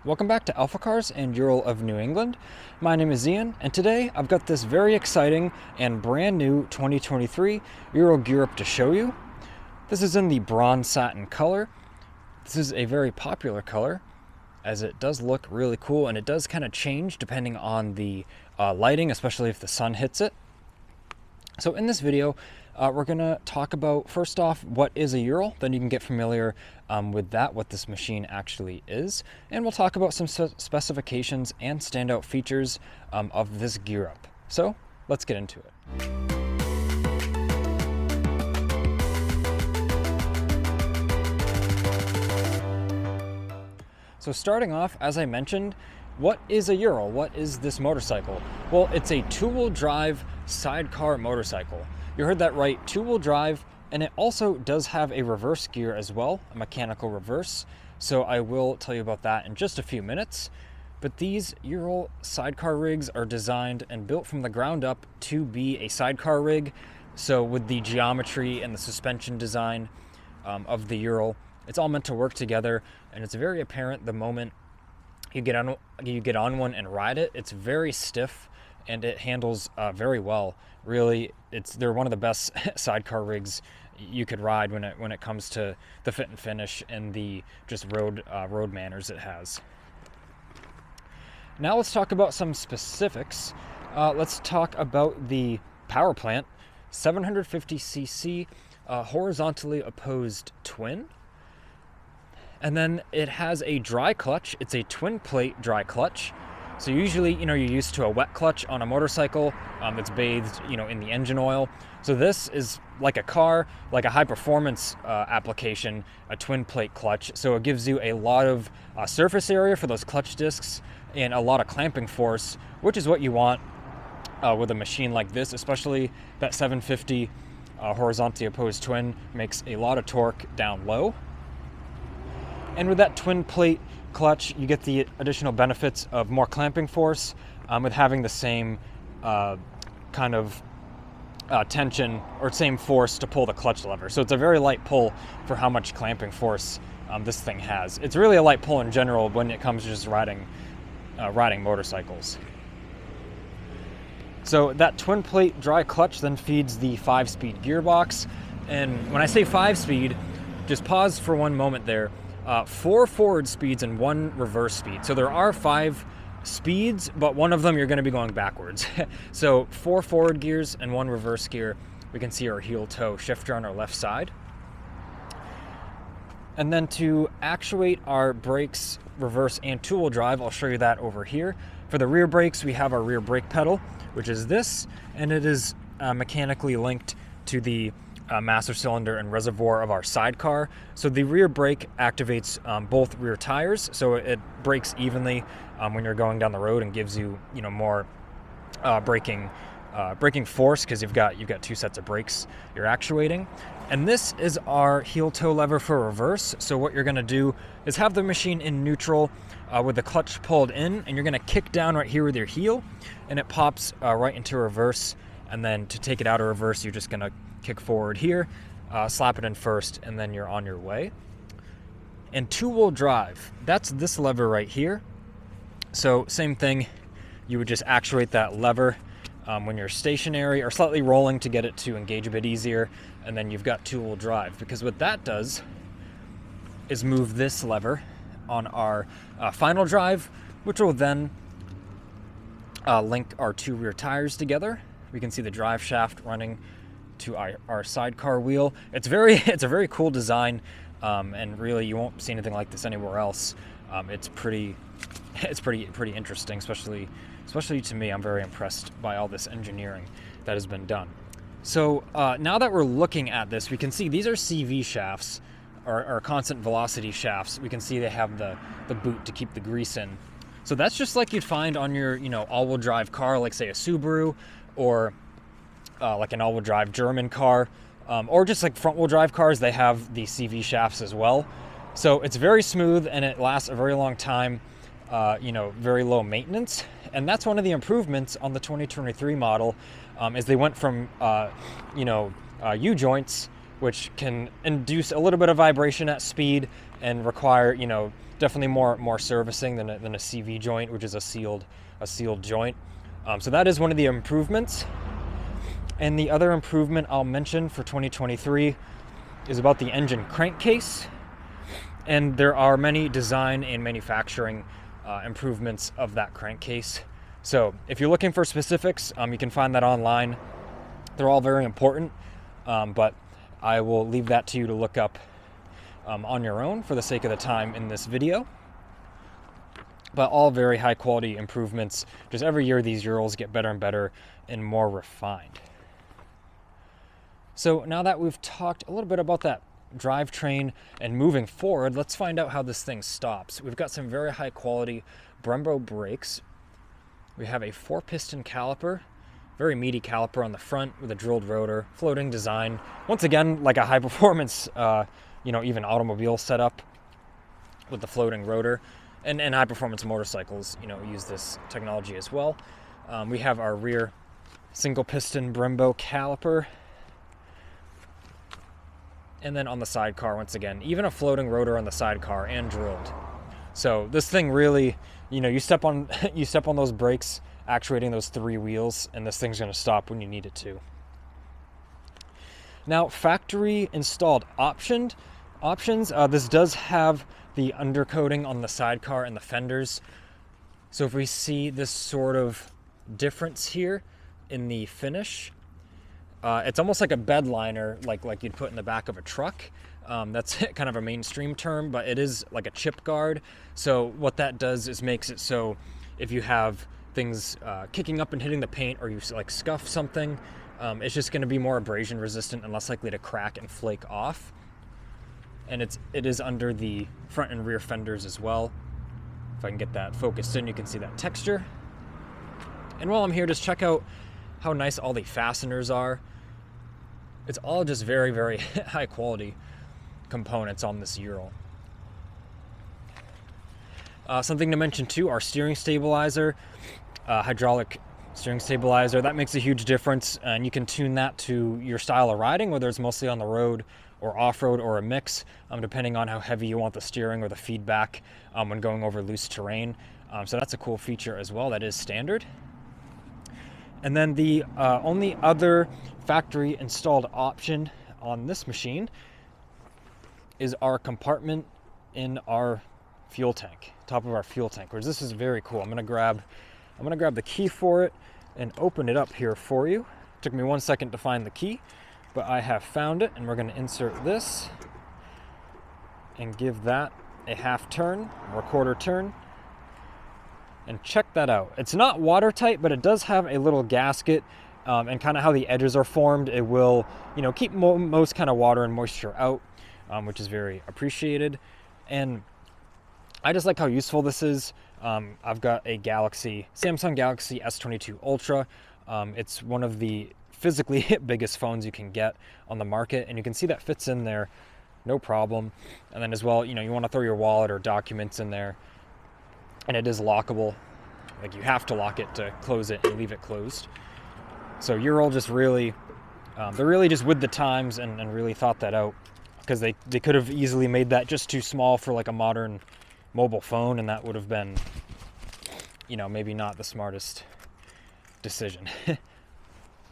Welcome back to AlphaCars and Ural of New England. My name is Ian, and today I've got this very exciting and brand new 2023 Ural Gear-Up to show you. This is in the bronze satin color. This is a very popular color as it does look really cool, and it does kind of change depending on the lighting, especially if the sun hits it. So in this video, we're going to talk about, first off, what is a Ural. Then you can get familiar with that, what this machine actually is. And we'll talk about some specifications and standout features of this gear up. So let's get into it. So starting off, as I mentioned, what is a Ural? What is this motorcycle? Well, it's a two-wheel drive sidecar motorcycle. You heard that right, two-wheel drive, and it also does have a reverse gear as well, a mechanical reverse. So I will tell you about that in just a few minutes. But these Ural sidecar rigs are designed and built from the ground up to be a sidecar rig. So with the geometry and the suspension design of the Ural, it's all meant to work together, and it's very apparent the moment you get on one and ride it. It's very stiff and it handles very well. Really, they're one of the best sidecar rigs you could ride when it comes to the fit and finish and the just road manners it has. Now let's talk about some specifics. Let's talk about the power plant, 750cc horizontally opposed twin. And then it has a dry clutch. It's a twin plate dry clutch. So usually, you're used to a wet clutch on a motorcycle that's bathed, in the engine oil. So this is like a car, like a high performance application, a twin plate clutch. So it gives you a lot of surface area for those clutch discs and a lot of clamping force, which is what you want with a machine like this, especially that 750 horizontally opposed twin makes a lot of torque down low. And with that twin plate clutch, you get the additional benefits of more clamping force with having the same kind of tension or same force to pull the clutch lever. So it's a very light pull for how much clamping force this thing has. It's really a light pull in general when it comes to just riding motorcycles. So that twin plate dry clutch then feeds the 5-speed gearbox. And when I say 5-speed, just pause for one moment there. 4 forward speeds and 1 reverse speed. So there are 5 speeds, but one of them you're going to be going backwards. So 4 forward gears and 1 reverse gear. We can see our heel toe shifter on our left side. And then to actuate our brakes, reverse and two-wheel drive, I'll show you that over here. For the rear brakes, we have our rear brake pedal, which is this, and it is mechanically linked to the master cylinder and reservoir of our sidecar. So the rear brake activates both rear tires, so it brakes evenly when you're going down the road and gives you more braking force because you've got 2 sets of brakes you're actuating. And this is our heel toe lever for reverse. So what you're going to do is have the machine in neutral with the clutch pulled in, and you're going to kick down right here with your heel, and it pops right into reverse. And then to take it out of reverse, you're just going to kick forward here, slap it in first, and then you're on your way. And two-wheel drive, that's this lever right here. So same thing, you would just actuate that lever when you're stationary or slightly rolling to get it to engage a bit easier, and then you've got two-wheel drive. Because what that does is move this lever on our final drive, which will then link our 2 rear tires together. We can see the drive shaft running to our sidecar wheel. It's a very cool design, and really you won't see anything like this anywhere else. It's pretty interesting, especially to me. I'm very impressed by all this engineering that has been done. So now that we're looking at this, we can see these are CV shafts, or constant velocity shafts. We can see they have the boot to keep the grease in. So that's just like you'd find on your all-wheel drive car, like say a Subaru, or like an all-wheel drive German car, or just like front-wheel drive cars. They have the CV shafts as well. So it's very smooth and it lasts a very long time, very low maintenance. And that's one of the improvements on the 2023 model, is they went from U-joints which can induce a little bit of vibration at speed and require, you know, definitely more servicing than a CV joint, which is a sealed joint. So that is one of the improvements. And the other improvement I'll mention for 2023 is about the engine crankcase. And there are many design and manufacturing improvements of that crankcase. So if you're looking for specifics, you can find that online. They're all very important, but I will leave that to you to look up on your own for the sake of the time in this video. But all very high quality improvements. Just every year these Urals get better and better and more refined. So now that we've talked a little bit about that drivetrain and moving forward, let's find out how this thing stops. We've got some very high quality Brembo brakes. We have a 4-piston caliper, very meaty caliper on the front with a drilled rotor, floating design. Once again, like a high performance, you know, even automobile setup with the floating rotor, and high performance motorcycles, you know, use this technology as well. We have our rear single piston Brembo caliper. And then on the sidecar, once again, even a floating rotor on the sidecar and drilled. So this thing really, you know, you step on those brakes, actuating those 3 wheels, and this thing's going to stop when you need it to. Now, factory installed options. This does have the undercoating on the sidecar and the fenders. So if we see this sort of difference here in the finish, it's almost like a bed liner, like you'd put in the back of a truck. That's kind of a mainstream term, but it is like a chip guard. So what that does is makes it so if you have things kicking up and hitting the paint, or you like scuff something, it's just going to be more abrasion resistant and less likely to crack and flake off. And it is under the front and rear fenders as well. If I can get that focused in, you can see that texture. And while I'm here, just check out how nice all the fasteners are. It's all just very, very high quality components on this Ural. Something to mention too, our steering stabilizer, hydraulic steering stabilizer, that makes a huge difference, and you can tune that to your style of riding, whether it's mostly on the road or off-road or a mix, depending on how heavy you want the steering or the feedback when going over loose terrain. So that's a cool feature as well. That is standard. And then the only other factory installed option on this machine is our compartment in our fuel tank, top of our fuel tank, which this is very cool. I'm gonna grab the key for it and open it up here for you. It took me 1 second to find the key, but I have found it, and we're gonna insert this and give that a half turn or a quarter turn. And check that out. It's not watertight, but it does have a little gasket, and kind of how the edges are formed, it will, you know, keep most kind of water and moisture out, which is very appreciated. And I just like how useful this is. I've got a Samsung Galaxy S22 Ultra. It's one of the physically biggest phones you can get on the market, and you can see that fits in there no problem. And then as well, you know, you want to throw your wallet or documents in there, and it is lockable. Like, you have to lock it to close it and leave it closed. So Ural just really, they're really just with the times and really thought that out, because they could have easily made that just too small for like a modern mobile phone, and that would have been, you know, maybe not the smartest decision.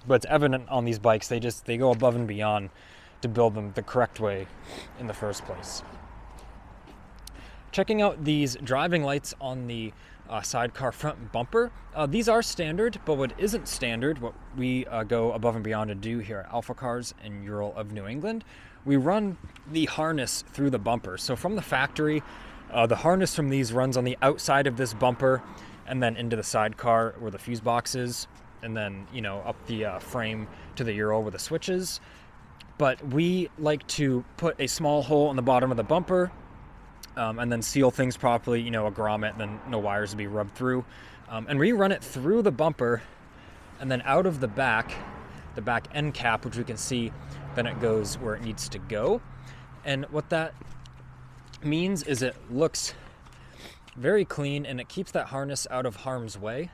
But it's evident on these bikes, they go above and beyond to build them the correct way in the first place. Checking out these driving lights on the sidecar front bumper. These are standard, but what isn't standard, what we go above and beyond to do here at AlphaCars and Ural of New England, we run the harness through the bumper. So from the factory, the harness from these runs on the outside of this bumper and then into the sidecar where the fuse box is, and then, you know, up the frame to the Ural where the switch is. But we like to put a small hole in the bottom of the bumper, and then seal things properly, you know, a grommet, and then no wires to be rubbed through. And we run it through the bumper and then out of the back end cap, which we can see, then it goes where it needs to go. And what that means is it looks very clean, and it keeps that harness out of harm's way.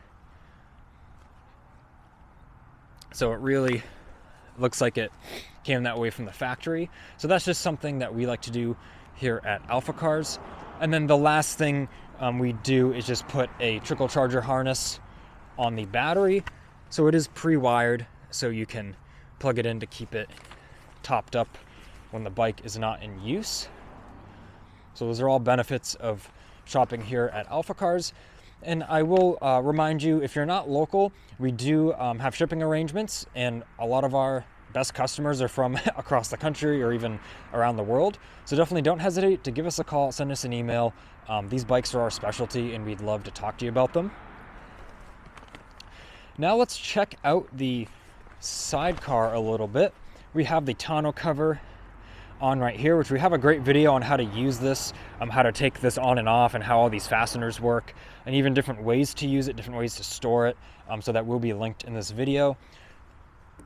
So it really It looks like it came that way from the factory. So that's just something that we like to do here at AlphaCars. And then the last thing we do is just put a trickle charger harness on the battery. So it is pre-wired, so you can plug it in to keep it topped up when the bike is not in use. So those are all benefits of shopping here at AlphaCars. And I will remind you, if you're not local, we do have shipping arrangements, and a lot of our best customers are from across the country or even around the world. So definitely don't hesitate to give us a call, send us an email. These bikes are our specialty, and we'd love to talk to you about them. Now let's check out the Sidecar a little bit. We have the tonneau cover on right here, which we have a great video on how to use this, how to take this on and off, and how all these fasteners work, and even different ways to use it, different ways to store it. So that will be linked in this video.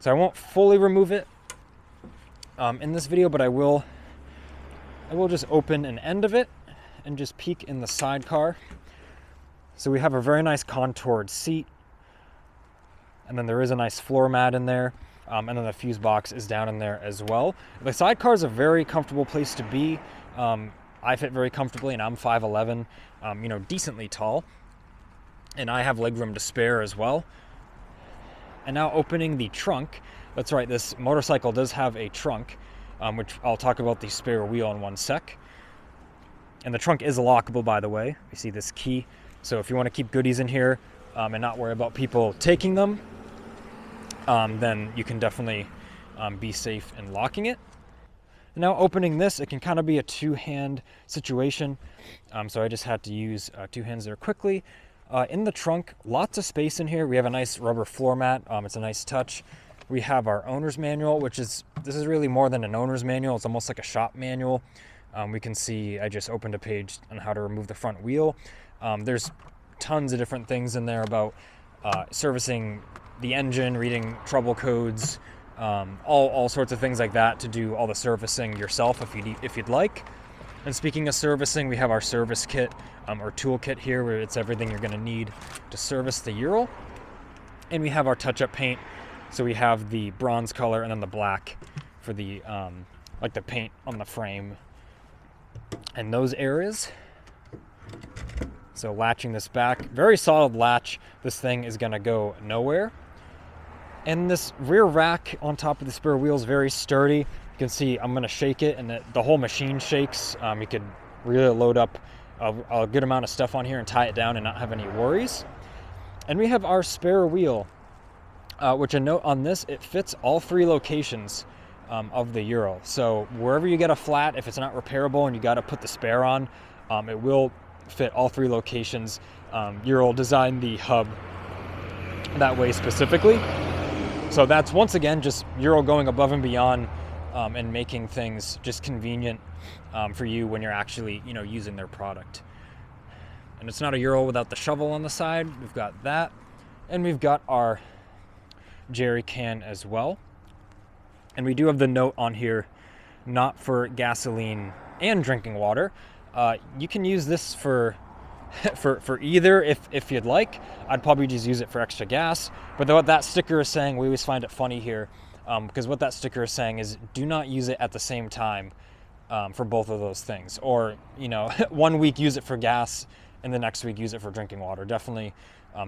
So I won't fully remove it in this video, but I will just open an end of it and just peek in the Sidecar. So we have a very nice contoured seat, and then there is a nice floor mat in there. And then the fuse box is down in there as well. The Sidecar is a very comfortable place to be. I fit very comfortably, and I'm 5'11", decently tall. And I have legroom to spare as well. And now opening the trunk. That's right, this motorcycle does have a trunk, which I'll talk about the spare wheel in one sec. And the trunk is lockable, by the way. You see this key. So if you want to keep goodies in here and not worry about people taking them, then you can definitely be safe in locking it. Now opening this, it can kind of be a two-hand situation. So I just had to use two hands there quickly. In the trunk, lots of space in here. We have a nice rubber floor mat. It's a nice touch. We have our owner's manual, this is really more than an owner's manual. It's almost like a shop manual. We can see I just opened a page on how to remove the front wheel. There's tons of different things in there about servicing the engine, reading trouble codes, all sorts of things like that to do all the servicing yourself if you'd like. And speaking of servicing, we have our service kit or tool kit here, where it's everything you're going to need to service the Ural. And we have our touch-up paint. So we have the bronze color and then the black for the like the paint on the frame and those areas. So latching this back, very solid latch. This thing is going to go nowhere. And this rear rack on top of the spare wheel is very sturdy. You can see I'm going to shake it, and the whole machine shakes. You could really load up a good amount of stuff on here and tie it down and not have any worries. And we have our spare wheel, which a note on this, it fits all three locations of the Ural. So wherever you get a flat, if it's not repairable and you got to put the spare on, it will fit all three locations. Ural designed the hub that way specifically. So that's, once again, just Ural going above and beyond and making things just convenient for you when you're actually, using their product. And it's not a Ural without the shovel on the side. We've got that. And we've got our jerry can as well. And we do have the note on here, not for gasoline and drinking water. You can use this for either if you'd like. I'd probably just use it for extra gas. But what that sticker is saying, we always find it funny here, because what that sticker is saying is do not use it at the same time for both of those things. Or, 1 week use it for gas and the next week use it for drinking water. Definitely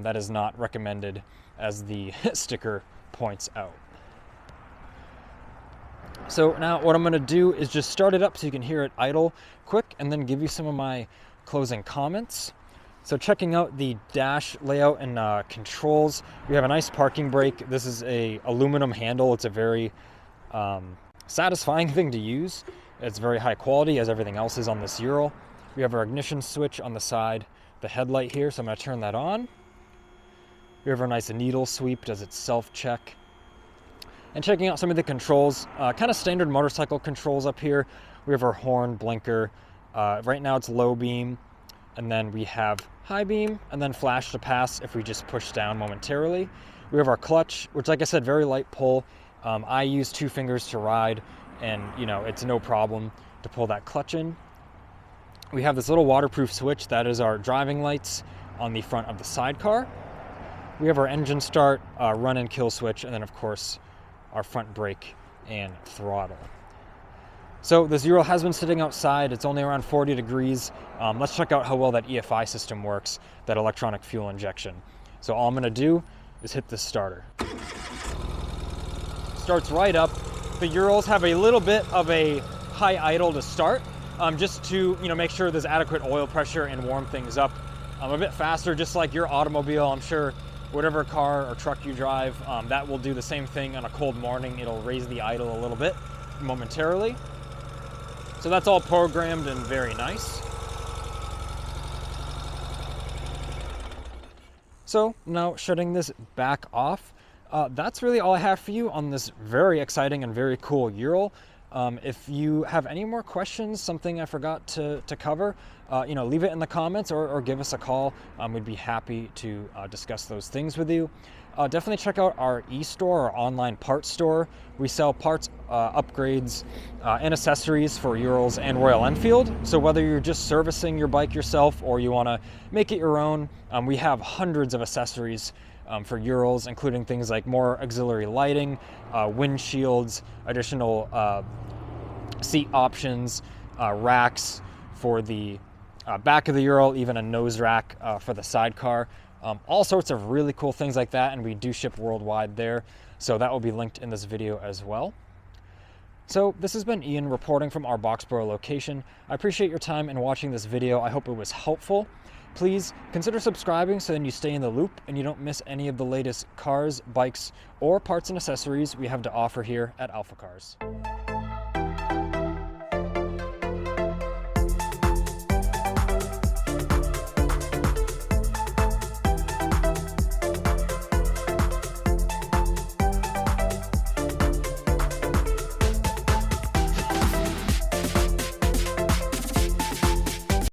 that is not recommended, as the sticker points out. So now what I'm going to do is just start it up so you can hear it idle quick, and then give you some of my closing comments. So checking out the dash layout and controls, we have a nice parking brake. This is a aluminum handle. It's a very satisfying thing to use. It's very high quality, as everything else is on this Ural. We have our ignition switch on the side, the headlight here, so I'm going to turn that on. We have our nice needle sweep, does its self-check. And checking out some of the controls, kind of standard motorcycle controls up here. We have our horn, blinker. Right now it's low beam, and then we have high beam, and then flash to pass if we just push down momentarily. We have our clutch, which, like I said, very light pull. I use 2 fingers to ride, and it's no problem to pull that clutch in. We have this little waterproof switch. That is our driving lights on the front of the Sidecar. We have our engine start, run and kill switch, and then of course our front brake and throttle. So this Ural has been sitting outside. It's only around 40 degrees. Let's check out how well that EFI system works, that electronic fuel injection. So all I'm gonna do is hit the starter. Starts right up. The Urals have a little bit of a high idle to start, just to make sure there's adequate oil pressure and warm things up. A bit faster, just like your automobile. I'm sure whatever car or truck you drive, that will do the same thing on a cold morning. It'll raise the idle a little bit momentarily. So that's all programmed and very nice. So now shutting this back off, that's really all I have for you on this very exciting and very cool Ural. If you have any more questions, something I forgot to cover, leave it in the comments or give us a call. We'd be happy to discuss those things with you. Definitely check out our e-store, our online parts store. We sell parts, upgrades, and accessories for Urals and Royal Enfield. So whether you're just servicing your bike yourself or you want to make it your own, we have hundreds of accessories for Urals, including things like more auxiliary lighting, windshields, additional seat options, racks for the back of the Ural, even a nose rack for the sidecar. All sorts of really cool things like that, and we do ship worldwide there, so that will be linked in this video as well. So this has been Ian reporting from our Boxborough location. I appreciate your time in watching this video. I hope it was helpful. Please consider subscribing so then you stay in the loop and you don't miss any of the latest cars, bikes, or parts and accessories we have to offer here at AlphaCars.